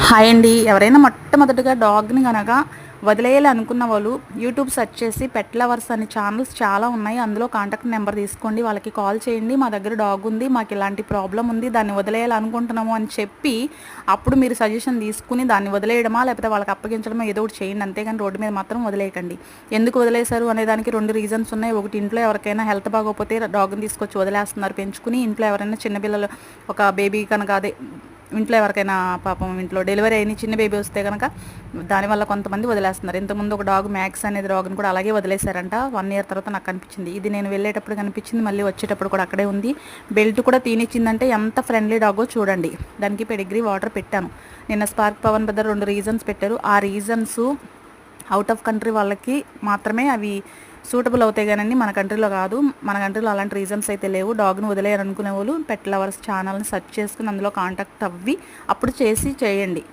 Hi అండి. ఎవరైనా మొట్టమొదటిగా డాగ్‌ని గనక వదిలేయాలి అనుకున్న వాళ్ళు యూట్యూబ్ సెర్చ్ చేసి పెట్ లవర్స్ అనే ఛానల్స్ చాలా ఉన్నాయి. అందులో కాంటాక్ట్ నెంబర్ తీసుకోండి. వాళ్ళకి కాల్ చేయండి. మా దగ్గర డాగ్ ఉంది. మాకు ఇలాంటి ప్రాబ్లమ్ ఉంది. దాన్ని వదిలేయాలనుకుంటున్నాము అని చెప్పి, అప్పుడు మీరు సజెషన్ తీసుకుని దాన్ని వదిలేయడమా, లేకపోతే వాళ్ళకి అప్పగించడమా ఏదో ఒకటి చేయండి. అంతేగాని రోడ్డు మీద మాత్రం వదిలేయకండి. ఎందుకు వదిలేశారు అనే దానికి 2 రీజన్స్ ఉన్నాయి. ఒకటి, ఇంట్లో ఎవరికైనా హెల్త్ బాగోకపోతే డాగ్‌ని తీసుకొచ్చి వదిలేస్తున్నారు పెంచుకుని. ఇంట్లో ఎవరైనా చిన్న పిల్లలు ఒక బేబీ కనుక ఇంట్లో ఎవరికైనా పాపం ఇంట్లో డెలివరీ అయిన చిన్న బేబీ వస్తే కనుక దానివల్ల కొంతమంది వదిలేస్తున్నారు. ఇంతకుముందు ఒక డాగ్ మ్యాక్స్ అనేది డాగ్ని కూడా అలాగే వదిలేశారంట. 1 ఇయర్ తర్వాత నాకు కనిపించింది. ఇది నేను వెళ్ళేటప్పుడు కనిపించింది, మళ్ళీ వచ్చేటప్పుడు కూడా అక్కడే ఉంది. బెల్ట్ కూడా తీనిచ్చిందంటే ఎంత ఫ్రెండ్లీ డాగో చూడండి. దానికి పెడిగ్రీ వాటర్ పెట్టాను. నిన్న స్పార్క్ పవన్ బ్రదర్ 2 రీజన్స్ పెట్టారు. ఆ రీజన్స్ అవుట్ ఆఫ్ కంట్రీ వాళ్ళకి మాత్రమే అవి సూటబుల్ అవుతాయి కానండి, మన కంట్రీలో కాదు. మన కంట్రీలో అలాంటి రీజన్స్ అయితే లేవు. డాగ్ని వదిలేయాలనుకునే వాళ్ళు పెట్ లవర్స్ ఛానల్ని సెర్చ్ చేసుకుని అందులో కాంటాక్ట్ అవ్వి అప్పుడు చేయండి.